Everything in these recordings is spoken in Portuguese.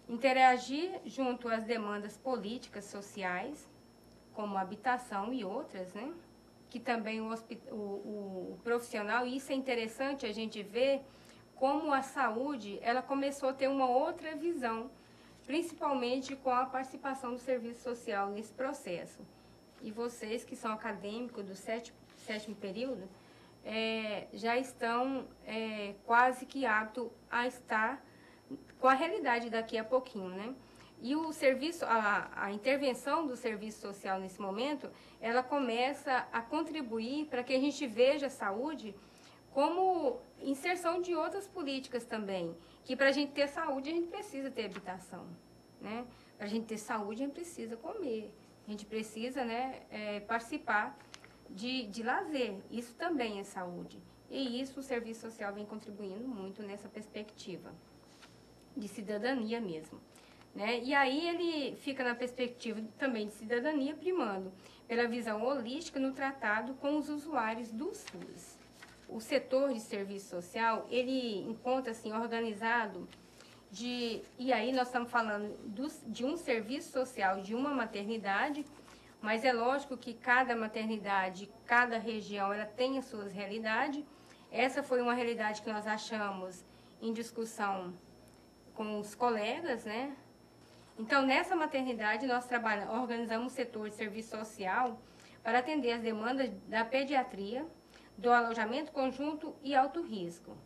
interagir junto às demandas políticas, sociais, como habitação e outras, né? Que também o profissional, e isso é interessante a gente ver como a saúde, ela começou a ter uma outra visão, principalmente com a participação do serviço social nesse processo. E vocês que são acadêmicos do sétimo período, já estão quase que aptos a estar com a realidade daqui a pouquinho, né? E o serviço, a intervenção do serviço social nesse momento, ela começa a contribuir para que a gente veja a saúde como inserção de outras políticas também. Que para a gente ter saúde, a gente precisa ter habitação, né? Para a gente ter saúde, a gente precisa comer. A gente precisa, né, participar de lazer. Isso também é saúde. E isso o serviço social vem contribuindo muito nessa perspectiva de cidadania mesmo, né? E aí ele fica na perspectiva também de cidadania, primando pela visão holística no tratado com os usuários do SUS. O setor de serviço social, ele encontra-se organizado e aí nós estamos falando de um serviço social de uma maternidade, mas é lógico que cada maternidade, cada região, ela tem as suas realidades. Essa foi uma realidade que nós achamos em discussão com os colegas, né? Então, nessa maternidade, nós organizamos um setor de serviço social para atender as demandas da pediatria, do alojamento conjunto e alto risco.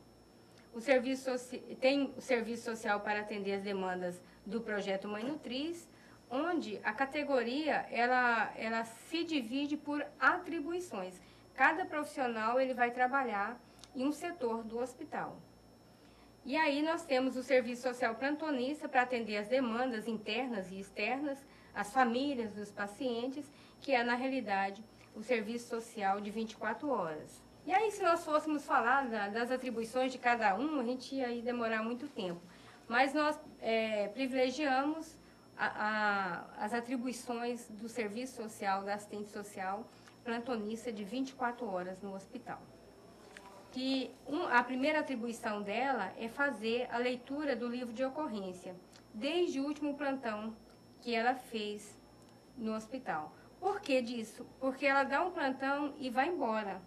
Tem o serviço social para atender as demandas do projeto Mãe Nutriz, onde a categoria ela se divide por atribuições. Cada profissional ele vai trabalhar em um setor do hospital. E aí nós temos o serviço social plantonista para atender as demandas internas e externas, as famílias dos pacientes, que é, na realidade, o serviço social de 24 horas. E aí, se nós fôssemos falar das atribuições de cada um, a gente ia aí demorar muito tempo. Mas nós privilegiamos as atribuições do serviço social, da assistente social plantonista de 24 horas no hospital. Que a primeira atribuição dela é fazer a leitura do livro de ocorrência, desde o último plantão que ela fez no hospital. Por que disso? Porque ela dá um plantão e vai embora.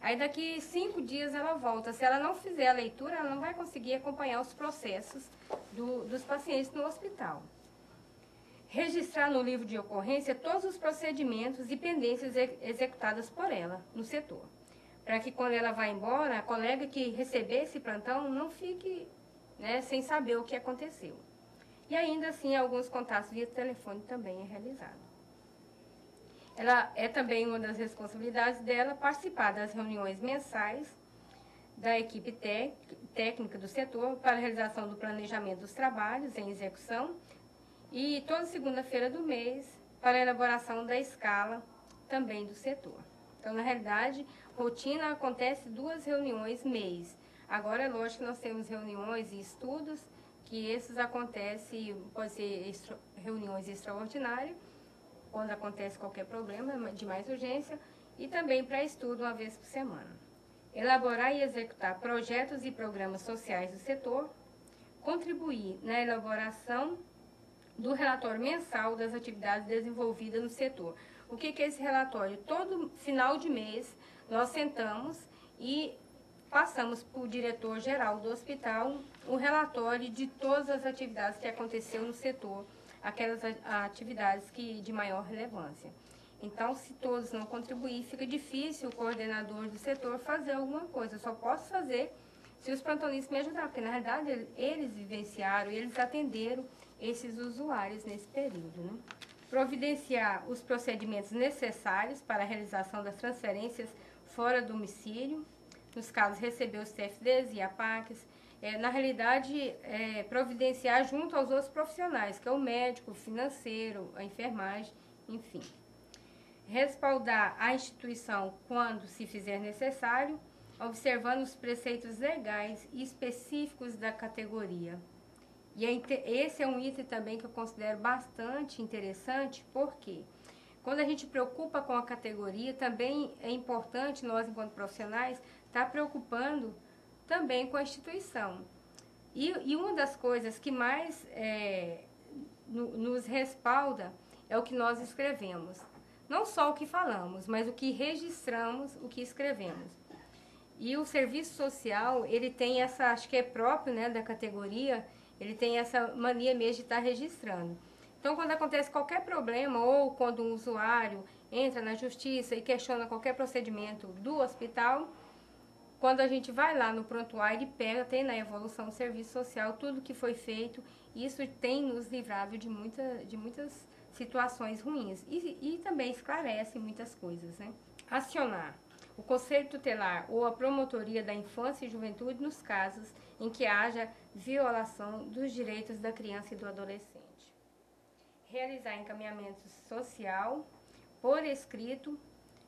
Aí daqui 5 dias ela volta. Se ela não fizer a leitura, ela não vai conseguir acompanhar os processos dos pacientes no hospital. Registrar no livro de ocorrência todos os procedimentos e pendências executadas por ela no setor, para que quando ela vai embora, a colega que receber esse plantão não fique, né, sem saber o que aconteceu. E ainda assim, alguns contatos via telefone também é realizado. Ela é também uma das responsabilidades dela participar das reuniões mensais da equipe técnica do setor para a realização do planejamento dos trabalhos em execução e toda segunda-feira do mês para a elaboração da escala também do setor. Então, na realidade, rotina acontece 2 reuniões mês. Agora, é lógico que nós temos reuniões e estudos, que esses acontecem, pode ser reuniões extraordinárias, quando acontece qualquer problema de mais urgência, e também para estudo uma vez por semana. Elaborar e executar projetos e programas sociais do setor, contribuir na elaboração do relatório mensal das atividades desenvolvidas no setor. O que é esse relatório? Todo final de mês nós sentamos e passamos para o diretor-geral do hospital o relatório de todas as atividades que aconteceu no setor, aquelas atividades de maior relevância. Então, se todos não contribuírem, fica difícil o coordenador do setor fazer alguma coisa. Eu só posso fazer se os plantonistas me ajudarem, porque na realidade eles vivenciaram, eles atenderam esses usuários nesse período, né? Providenciar os procedimentos necessários para a realização das transferências fora do domicílio, nos casos receber os CFDs e APACs, na realidade providenciar junto aos outros profissionais, que é o médico, o financeiro, a enfermagem, enfim. Respaldar a instituição quando se fizer necessário, observando os preceitos legais e específicos da categoria. E esse é um item também que eu considero bastante interessante, porque quando a gente preocupa com a categoria, também é importante nós, enquanto profissionais, estar preocupando também com a instituição. E uma das coisas que mais nos respalda é o que nós escrevemos. Não só o que falamos, mas o que registramos, o que escrevemos. E o serviço social, ele tem essa, acho que é próprio, né, da categoria, ele tem essa mania mesmo de estar registrando. Então, quando acontece qualquer problema, ou quando um usuário entra na justiça e questiona qualquer procedimento do hospital, quando a gente vai lá no prontuário, ele pega, tem na evolução do serviço social tudo que foi feito, e isso tem nos livrado de muitas situações ruins e também esclarece muitas coisas, né? Acionar o Conselho Tutelar ou a Promotoria da Infância e Juventude nos casos em que haja violação dos direitos da criança e do adolescente. Realizar encaminhamento social por escrito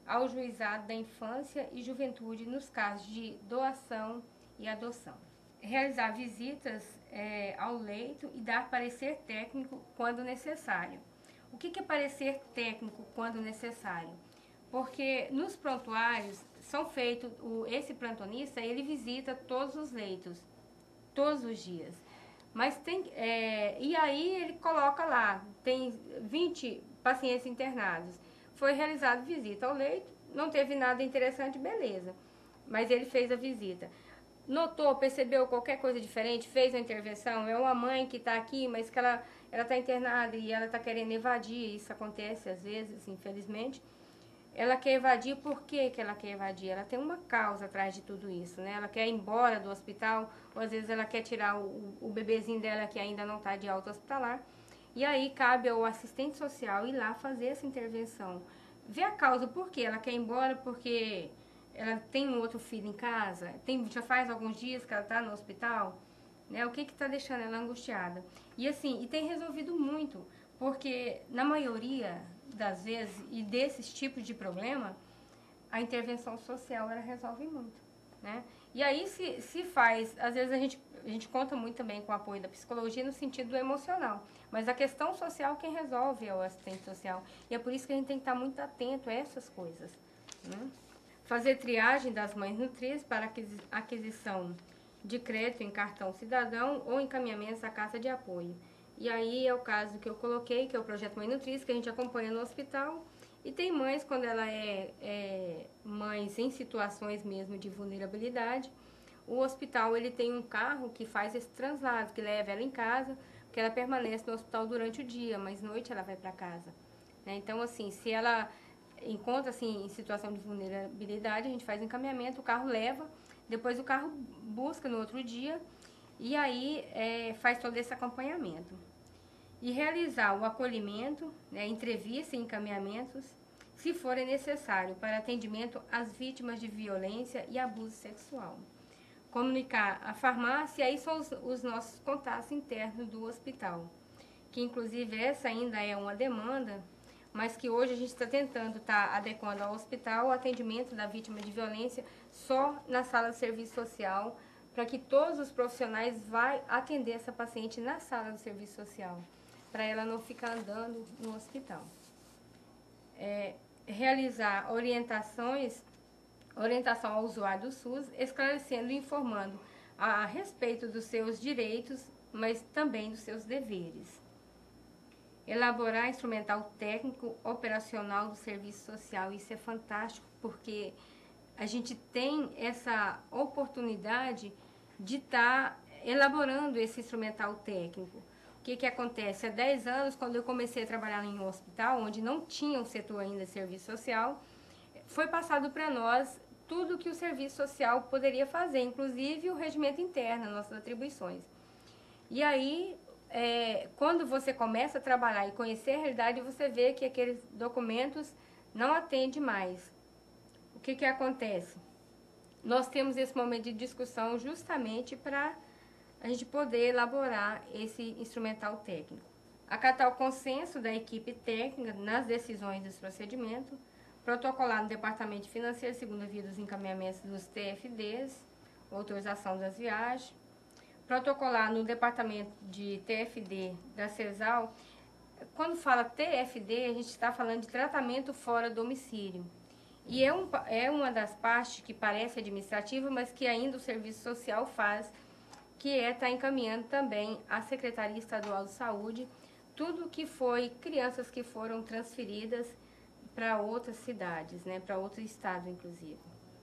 ao Juizado da Infância e Juventude nos casos de doação e adoção. Realizar visitas ao leito e dar parecer técnico quando necessário. O que é parecer técnico quando necessário? Porque nos prontuários são feitos, esse plantonista, ele visita todos os leitos, todos os dias. Mas tem, e aí ele coloca lá, tem 20 pacientes internados. Foi realizada visita ao leito, não teve nada interessante, beleza. Mas ele fez a visita. Notou, percebeu qualquer coisa diferente, fez uma intervenção, é uma mãe que está aqui, mas que ela está internada e ela está querendo evadir, isso acontece às vezes, infelizmente. Ela quer evadir, por que ela quer evadir? Ela tem uma causa atrás de tudo isso, né? Ela quer ir embora do hospital, ou às vezes ela quer tirar o bebezinho dela que ainda não está de alta hospitalar. E aí cabe ao assistente social ir lá fazer essa intervenção. Ver a causa, por que ela quer ir embora, porque ela tem um outro filho em casa, já faz alguns dias que ela está no hospital, né? O que está deixando ela angustiada? E assim, tem resolvido muito, porque na maioria das vezes, e desses tipos de problema, a intervenção social ela resolve muito, né? E aí se faz, às vezes a gente conta muito também com o apoio da psicologia no sentido emocional, mas a questão social quem resolve é o assistente social, e é por isso que a gente tem que estar muito atento a essas coisas, né? Fazer triagem das mães nutridas para aquisição de crédito em cartão cidadão ou encaminhamentos à Caixa de Apoio. E aí é o caso que eu coloquei, que é o projeto Mãe Nutriz, que a gente acompanha no hospital. E tem mães, quando ela mães em situações mesmo de vulnerabilidade, o hospital ele tem um carro que faz esse translado, que leva ela em casa, porque ela permanece no hospital durante o dia, mas à noite ela vai para casa, né? Então, assim, se ela encontra assim, em situação de vulnerabilidade, a gente faz encaminhamento, o carro leva, depois o carro busca no outro dia, e aí faz todo esse acompanhamento. E realizar o acolhimento, né, entrevista e encaminhamentos, se forem necessário, para atendimento às vítimas de violência e abuso sexual. Comunicar a farmácia, aí são os nossos contatos internos do hospital, que inclusive essa ainda é uma demanda, mas que hoje a gente está tentando estar adequando ao hospital o atendimento da vítima de violência só na sala de serviço social, para que todos os profissionais vão atender essa paciente na sala de serviço social, para ela não ficar andando no hospital. Realizar orientação ao usuário do SUS, esclarecendo e informando a respeito dos seus direitos, mas também dos seus deveres. Elaborar instrumental técnico operacional do serviço social, isso é fantástico, porque a gente tem essa oportunidade de estar elaborando esse instrumental técnico. O que acontece? Há 10 anos, quando eu comecei a trabalhar em um hospital, onde não tinha um setor ainda de serviço social, foi passado para nós tudo que o serviço social poderia fazer, inclusive o regimento interno, nossas atribuições. E aí, quando você começa a trabalhar e conhecer a realidade, você vê que aqueles documentos não atendem mais. O que acontece? Nós temos esse momento de discussão justamente para a gente poder elaborar esse instrumental técnico. Acatar o consenso da equipe técnica nas decisões dos procedimentos, protocolar no Departamento Financeiro, segundo a via dos encaminhamentos dos TFDs, autorização das viagens, protocolar no Departamento de TFD da CESAL. Quando fala TFD, a gente está falando de tratamento fora do domicílio. E é uma das partes que parece administrativa, mas que ainda o serviço social faz, que é estar encaminhando também à Secretaria Estadual de Saúde tudo que foi crianças que foram transferidas para outras cidades, né, para outro estado, inclusive.